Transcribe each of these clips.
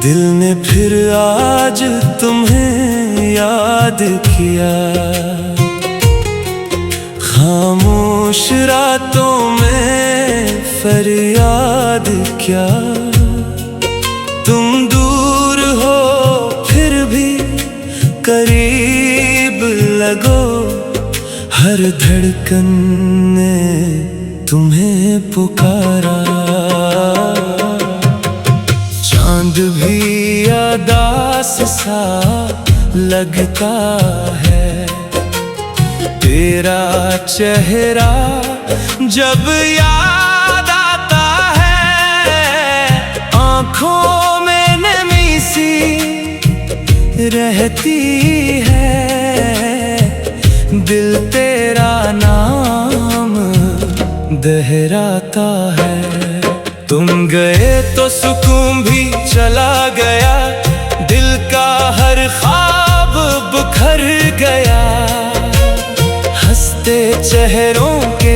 दिल ने फिर आज तुम्हें याद किया, खामोश रातों में फरियाद क्या। तुम दूर हो फिर भी करीब लगो, हर धड़कन ने तुम्हें पुकारा। चांद भी उदास सा लगता है, तेरा चेहरा जब याद आता है। आँखों में नमी सी रहती है, दिल तेरा नाम दोहराता है। तुम गए तो सुकून भी चला गया, दिल का हर ख्वाब बिखर गया। हंसते चेहरों के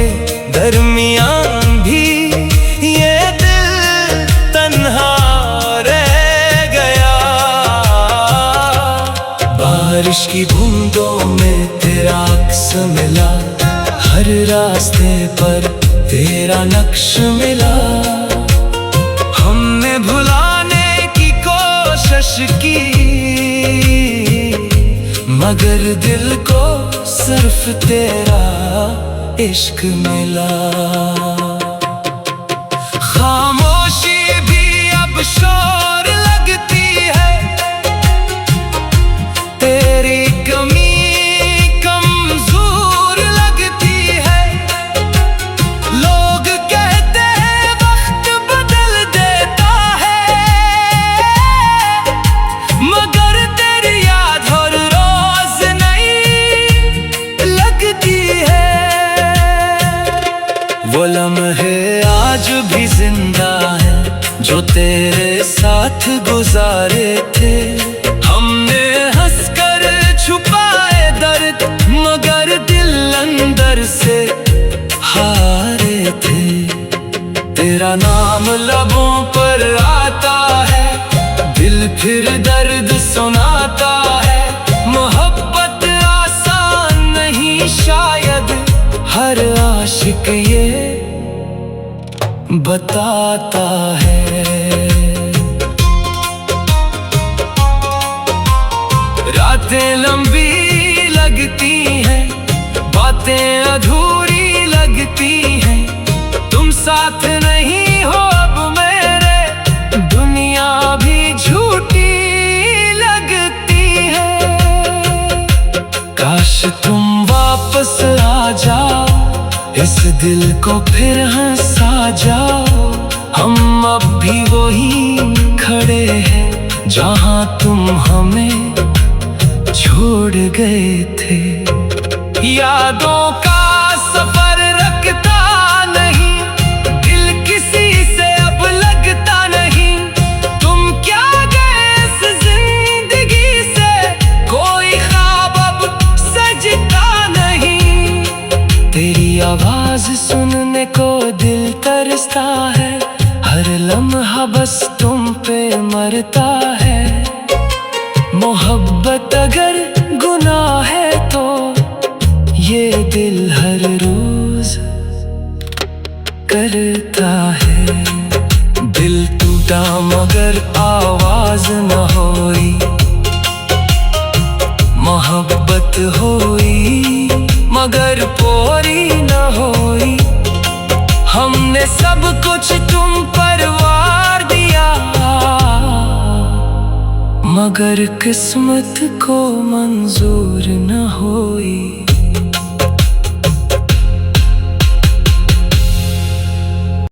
दरमियान भी ये दिल तन्हा रह गया। बारिश की बूंदों में तेरा अक्स मिला, हर रास्ते पर तेरा नक्श मिला। हमने भुलाने की कोशिश की, मगर दिल को सिर्फ तेरा इश्क मिला। खामोशी भी अब शोर लगती है, तेरी कमी कमजोर लगती है। लोग कहते हैं वक्त बदल देता है, मगर तेरी याद हर रोज नई लगती है। वो लम्हे आज भी जिंदा हैं जो तेरे साथ गुजारे थे। हमने हंसकर छुपाए दर्द, मगर दिल अंदर से हारे थे। तेरा नाम लबों पर आता है, दिल फिर दर्द सुनाता है। मोहब्बत आसान नहीं शायद, हर आशिक ये बताता है। रातें लंबी लगती हैं, बातें अधूरी लगती हैं। तुम साथ नहीं हो अब मेरे, दुनिया भी झूठी लगती है। काश तुम वापस आ जाओ, इस दिल को फिर हंसा जाओ। हम अब भी वहीं खड़े हैं जहां तुम हमें छोड़ गए थे। यादों का सफर रखता नहीं, दिल किसी से अब लगता नहीं। तुम क्या गए इस जिंदगी से, कोई ख्वाब अब सजता नहीं। तेरी आवाज सुनने को दिल तरसता है, हर लम्हा बस तुम पे मरता है। मोहब्बत अगर गुनाह है तो ये दिल हर रोज करता है। दिल टूटा मगर आवाज न होई, मोहब्बत होई मगर पूरी न होई। हमने सब कुछ तुम पर वार दिया, मगर किस्मत को मंजूर न होई।